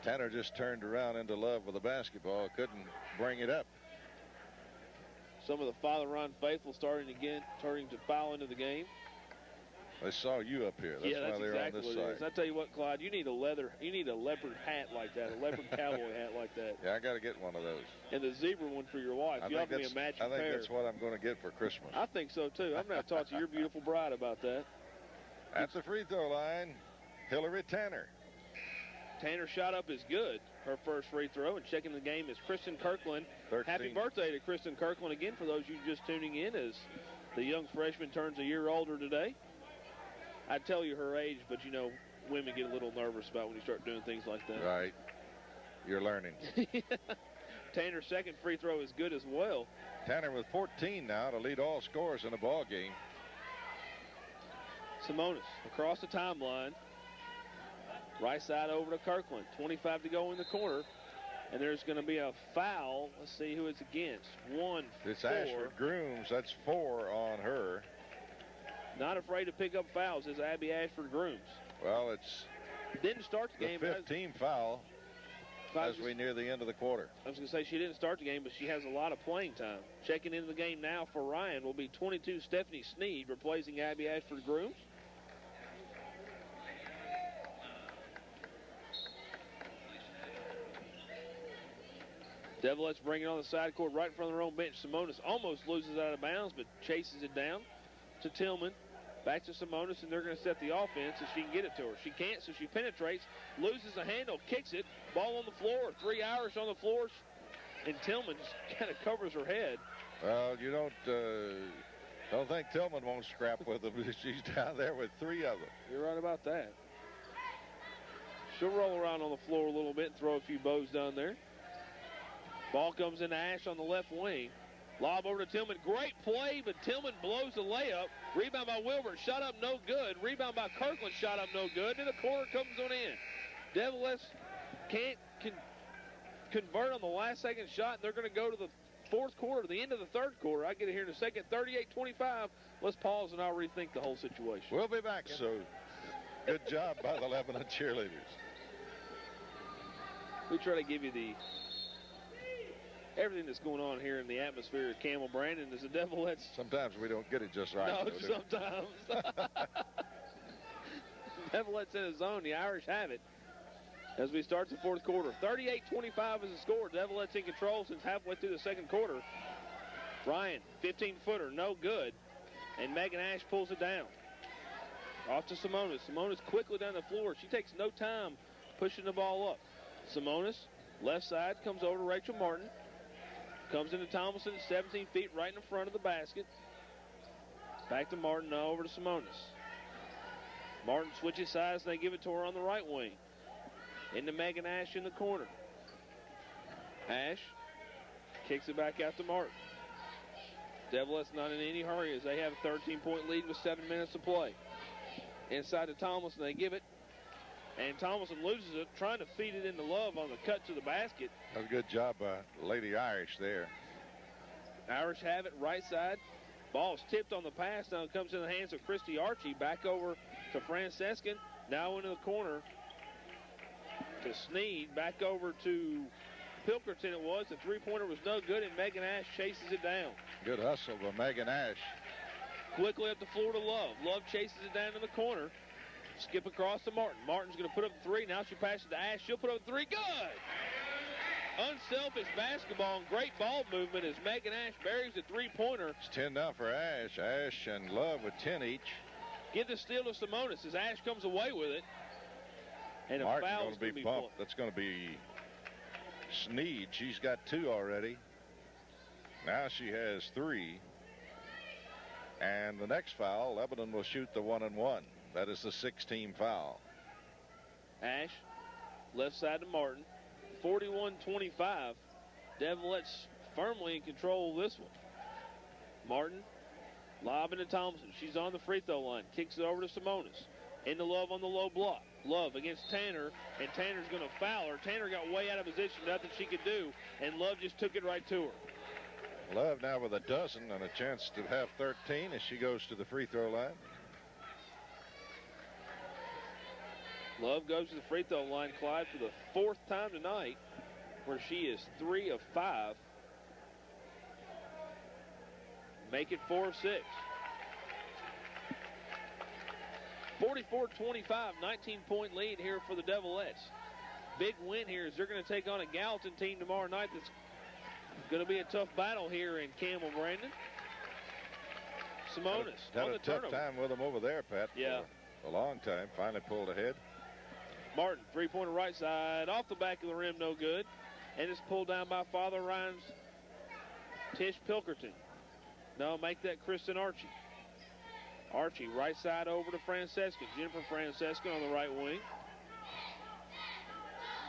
Tanner just turned around into love with the basketball. Couldn't bring it up. Some of the FatherRyan faithful starting to file into the game. They saw you up here. That's that's why they're exactly on this what it side. is. I tell you what, Clyde, you need a leopard hat like that, a leopard cowboy hat like that. Yeah, I got to get one of those. And the zebra one for your wife. You ought to be a matching pair. I think that's what I'm going to get for Christmas. I think so, too. I'm going to talk to your beautiful bride about that. At the free throw line, Hillary Tanner. Tanner's shot up is good, her first free throw. And checking the game is Kristen Kirkland. 13. Happy birthday to Kristen Kirkland again for those of you just tuning in as the young freshman turns a year older today. I'd tell you her age, but, you know, women get a little nervous about when you start doing things like that. Right. You're learning. Tanner's second free throw is good as well. Tanner with 14 now to lead all scorers in the ball game. Simonis across the timeline. Right side over to Kirkland. 25 to go in the corner. And there's going to be a foul. Let's see who it's against. It's Ashford Grooms. That's 4 on her. Not afraid to pick up fouls is Abby Ashford Grooms. Well, it's didn't start the game. 15th foul as we near the end of the quarter. I was going to say she didn't start the game, but she has a lot of playing time. Checking into the game now for Ryan will be 22 Stephanie Sneed, replacing Abby Ashford Grooms. Devilettes bring it on the side court right in front of their own bench. Simonis almost loses out of bounds, but chases it down to Tillman. Back to Simonis, and they're going to set the offense if she can get it to her. She can't, so she penetrates, loses the handle, kicks it. Ball on the floor, 3 Irish on the floor, and Tillman just kind of covers her head. Well, you don't think Tillman won't scrap with them. She's down there with 3 of them. You're right about that. She'll roll around on the floor a little bit and throw a few bows down there. Ball comes into Ash on the left wing. Lob over to Tillman. Great play, but Tillman blows the layup. Rebound by Wilbert. Shot up no good. Rebound by Kirkland. Shot up no good. And the corner comes on in. Devilettes can't convert on the last second shot, and they're going to go to the fourth quarter, the end of the third quarter. I get it here in a second. 38-25. Let's pause and I'll rethink the whole situation. We'll be back. So good job by the Lebanon cheerleaders. We try to give you everything that's going on here in the atmosphere of Campbell Brandon is the Devilettes. Sometimes we don't get it just right. No, sometimes. Devilettes in a zone. The Irish have it as we start the fourth quarter. 38-25 is the score. Devilettes in control since halfway through the second quarter. Ryan, 15-footer, no good. And Megan Ash pulls it down. Off to Simonis. Simonis quickly down the floor. She takes no time pushing the ball up. Simonis, left side, comes over to Rachel Martin. Comes into Thomason at 17 feet right in the front of the basket. Back to Martin, now over to Simonis. Martin switches sides, and they give it to her on the right wing. Into Megan Ash in the corner. Ash kicks it back out to Martin. Devilettes not in any hurry as they have a 13-point lead with 7 minutes to play. Inside to Thomason, they give it. And Thomason loses it, trying to feed it into Love on the cut to the basket. That's a good job by Lady Irish there. Irish have it right side. Ball's tipped on the pass. Now it comes in the hands of Christy Archie. Back over to Francescan. Now into the corner to Sneed. Back over to Pilkerton it was. The three-pointer was no good, and Megan Ash chases it down. Good hustle by Megan Ash. Quickly up the floor to Love. Love chases it down to the corner. Skip across to Martin. Martin's going to put up the three. Now she passes to Ash. She'll put up the three. Good! Unselfish basketball and great ball movement as Megan Ash buries the three-pointer. It's 10 now for Ash. Ash and Love with 10 each. Get the steal to Simonis as Ash comes away with it. And a foul is going to be bumped. That's going to be Sneed. She's got 2 already. Now she has 3. And the next foul, Lebanon will shoot the 1-and-1. That is the 16th foul. Ash, left side to Martin. 41-25. Devilettes firmly in control of this one. Martin, lobbing to Thompson. She's on the free throw line. Kicks it over to Simonis. Into Love on the low block. Love against Tanner, and Tanner's going to foul her. Tanner got way out of position, nothing she could do, and Love just took it right to her. Love now with a dozen and a chance to have 13 as she goes to the free throw line. Love goes to the free throw line, Clyde, for the 4th time tonight, where she is 3 of 5. Make it 4 of 6. 44-25, 19-point lead here for the Devilettes. Big win here as they're going to take on a Gallatin team tomorrow night that's going to be a tough battle here in Campbell, Brandon. Simonis had on a the tough turnover. time with them over there, Pat. Yeah. For a long time. Finally pulled ahead. Martin, three-pointer right side, off the back of the rim, no good. And it's pulled down by FatherRyan's Tish Pilkerton. No, make that Kristen Archie. Archie, right side over to Francesca. Jennifer Francesca on the right wing.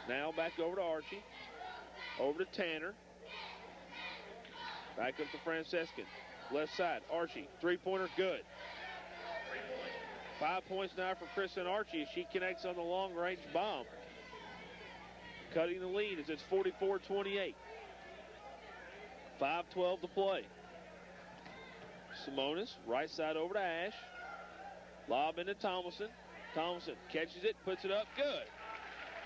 Now back over to Archie. Over to Tanner. Back up to Francesca. Left side, Archie, three-pointer, good. 5 points now for Kristen Archie as she connects on the long-range bomb. Cutting the lead as it's 44-28. 5:12 to play. Simonis, right side over to Ash. Lob into Thomason. Thomason catches it, puts it up, good.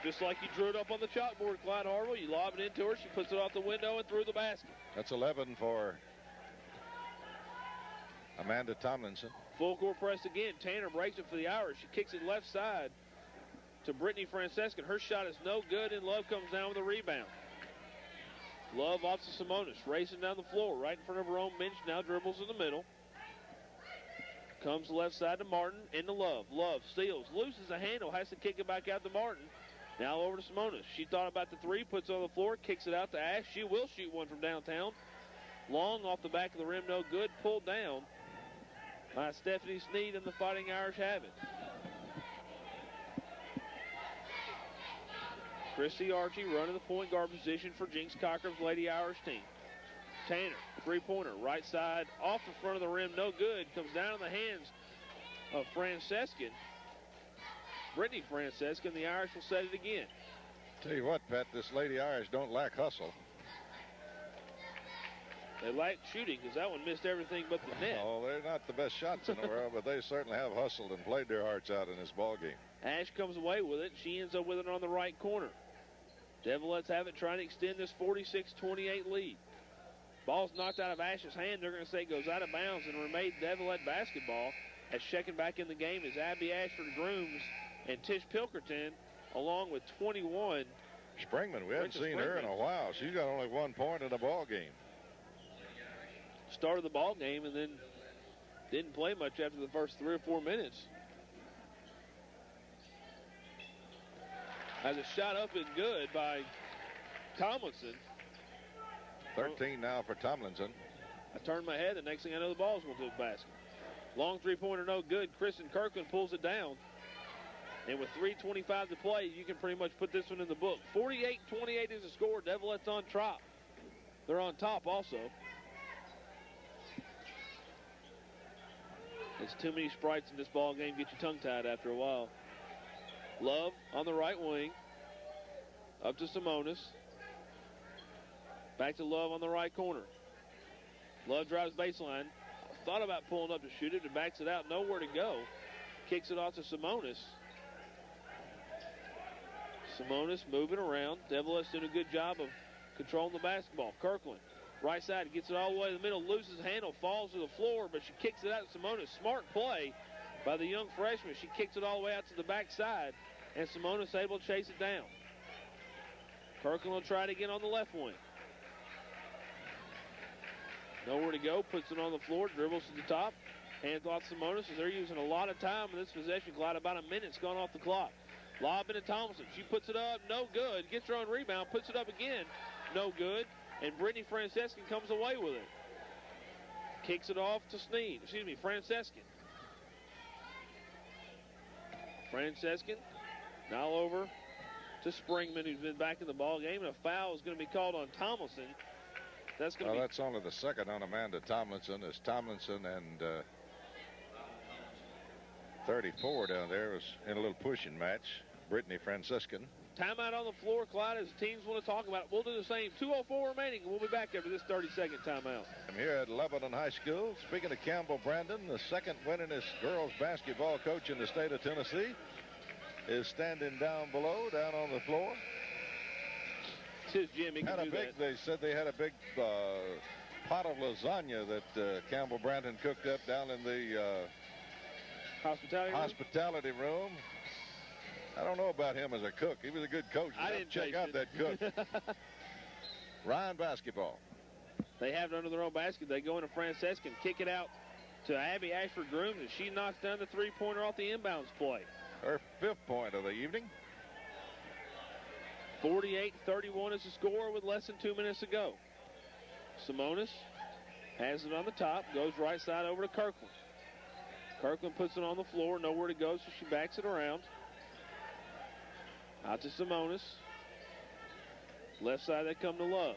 Just like you drew it up on the chalkboard, Clyde Harville. You lob it into her, she puts it off the window and through the basket. That's 11 for Amanda Tomlinson. Full court press again. Tanner breaks it for the Irish. She kicks it left side to Brittany Francesca. Her shot is no good, and Love comes down with a rebound. Love off to Simonis, racing down the floor right in front of her own bench. Now dribbles in the middle. Comes left side to Martin, into Love. Love steals, loses a handle, has to kick it back out to Martin. Now over to Simonis. She thought about the three, puts it on the floor, kicks it out to Ash. She will shoot one from downtown. Long off the back of the rim, no good. Pulled down by Stephanie Sneed, and the Fighting Irish have it. Christy Archie running the point guard position for Jinx Cockrum's Lady Irish team. Tanner, three-pointer, right side, off the front of the rim, no good. Comes down in the hands of Francescan. Brittany Francescan, and the Irish will set it again. Tell you what, Pat, this Lady Irish don't lack hustle. They lack shooting because that one missed everything but the net. Oh, they're not the best shots in the world, but they certainly have hustled and played their hearts out in this ball game. Ash comes away with it. She ends up with it on the right corner. Devilettes have it, trying to extend this 46-28 lead. Ball's knocked out of Ash's hand. They're going to say it goes out of bounds and remain Devilette basketball. As checking back in the game is Abby Ashford Grooms and Tish Pilkerton, along with 21. Springman, we haven't seen her in a while. She's got only 1 point in the ball game. Started the ball game and then didn't play much after the first 3 or 4 minutes. Has a shot up and good by Tomlinson. 13 now for Tomlinson. I turned my head, the next thing I know, the ball's going to the basket. Long three-pointer, no good. Kristen Kirkland pulls it down. And with 3:25 to play, you can pretty much put this one in the book. 48-28 is the score. Devilettes on top. They're on top also. It's too many sprites in this ball game. Get you tongue-tied after a while. Love on the right wing. Up to Simonis. Back to Love on the right corner. Love drives baseline. Thought about pulling up to shoot it, and backs it out. Nowhere to go. Kicks it off to Simonis. Simonis moving around. Devilettes doing a good job of controlling the basketball. Kirkland, right side, gets it all the way to the middle, loses the handle, falls to the floor, but she kicks it out to Simonis. Smart play by the young freshman. She kicks it all the way out to the backside, and Simonis able to chase it down. Kirkland will try it again on the left wing. Nowhere to go, puts it on the floor, dribbles to the top, hands off Simonis as they're using a lot of time in this possession. Clyde, about a minute's gone off the clock. Lob into Thompson. She puts it up, no good. Gets her own rebound, puts it up again, no good. And Brittany Francescan comes away with it. Kicks it off to Francescan. Francescan now over to Springman, who's been back in the ball game. And a foul is going to be called on Tomlinson. That's going to be... That's only the second on Amanda Tomlinson. As Tomlinson and 34 down there was in a little pushing match. Brittany Francescan. Timeout on the floor, Clyde, as the teams want to talk about it. We'll do the same. 2:04 remaining. We'll be back after this 30-second timeout. I'm here at Lebanon High School. Speaking of Campbell Brandon, the second winningest girls basketball coach in the state of Tennessee. is standing down below, down on the floor. It's his gym. He can do that. They said they had a big pot of lasagna that Campbell Branton cooked up down in the hospitality room. I don't know about him as a cook. He was a good coach. I didn't check out that cook. Ryan basketball. They have it under their own basket. They go into Francesca and kick it out to Abby Ashford-Groom, and she knocks down the three-pointer off the inbounds play. Her 5th point of the evening. 48-31 is the score with less than 2 minutes to go. Simonis has it on the top, goes right side over to Kirkland. Kirkland puts it on the floor, nowhere to go, so she backs it around. Out to Simonis. Left side, they come to Love.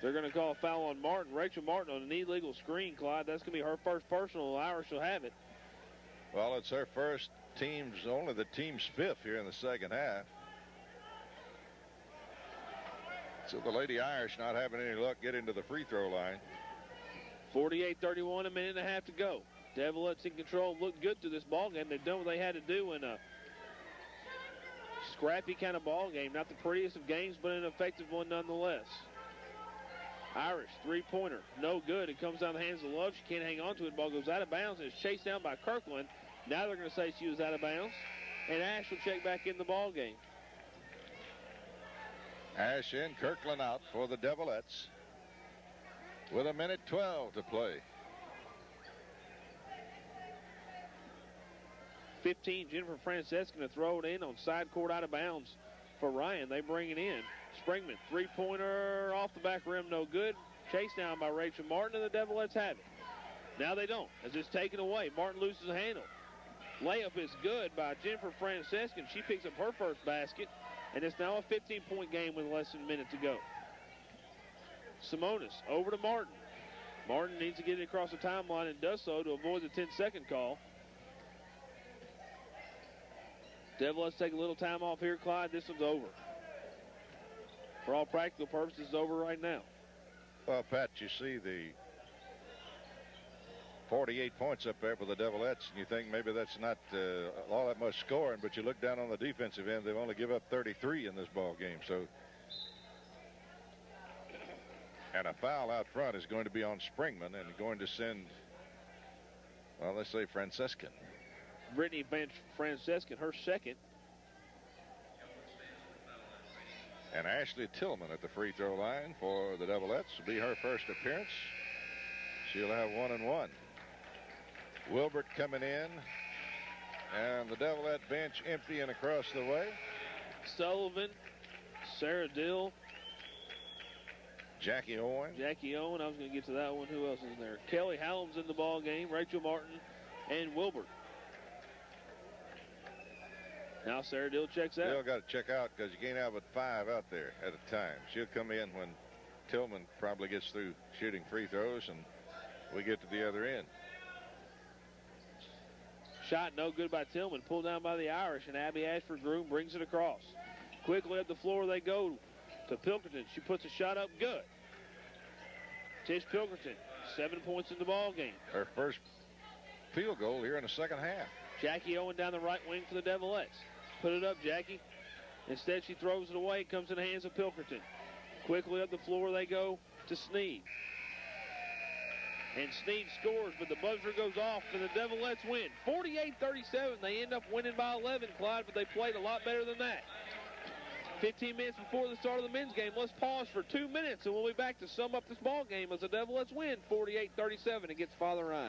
They're going to call a foul on Martin. Rachel Martin on an illegal screen, Clyde. That's going to be her first personal. Irish will have it. Well, it's her first team's, only the team's 5th here in the second half. So the Lady Irish not having any luck getting to the free throw line. 48-31, a minute and a half to go. Devilettes in control, looked good through this ball game. They've done what they had to do in a scrappy kind of ball game. Not the prettiest of games, but an effective one nonetheless. Irish, three-pointer, no good. It comes down the hands of Love. She can't hang on to it. Ball goes out of bounds, and it's chased down by Kirkland. Now they're going to say she was out of bounds, and Ash will check back in the ball game. Ash in, Kirkland out for the Devilettes with 1:12 to play. 15, Jennifer Francesca to throw it in on side court out of bounds for Ryan. They bring it in. Springman, three-pointer off the back rim, no good. Chased down by Rachel Martin, and the Devilettes have it. Now they don't, as it's taken away. Martin loses the handle. Layup is good by Jennifer Francesca, and she picks up her first basket, and it's now a 15-point game with less than a minute to go. Simonis over to Martin. Martin needs to get it across the timeline and does so to avoid the 10-second call. Devilettes take a little time off here, Clyde. This one's over. For all practical purposes, it's over right now. Well, Pat, you see the 48 points up there for the Devilettes, and you think maybe that's not all that much scoring, but you look down on the defensive end, they've only give up 33 in this ball game. So, and a foul out front is going to be on Springman and going to send, well, let's say Francescan. Brittany Francescan, her second. And Ashley Tillman at the free throw line for the Devilettes will be her first appearance. She'll have 1 and 1. Wilbert coming in, and the Devilette bench empty and across the way. Sullivan, Sarah Dill, Jackie Owen. I was going to get to that one. Who else is there? Kelly Hallam's in the ball game. Rachel Martin and Wilbert. Now Sarah Dill checks out. Dill got to check out because you can't have but 5 out there at a time. She'll come in when Tillman probably gets through shooting free throws, and we get to the other end. Shot no good by Tillman. Pulled down by the Irish, and Abby Ashford-Groom brings it across. Quickly up the floor they go to Pilkington. She puts a shot up good. Tish Pilkington, 7 points in the ball game. Her first field goal here in the second half. Jackie Owen down the right wing for the Devilettes. Put it up, Jackie. Instead, she throws it away. It comes in the hands of Pilkington. Quickly up the floor they go to Sneed. And Sneed scores, but the buzzer goes off, and the Devilettes win. 48-37. They end up winning by 11, Clyde, but they played a lot better than that. 15 minutes before the start of the men's game. Let's pause for 2 minutes, and we'll be back to sum up this ball game as the Devilettes win 48-37 against FatherRyan.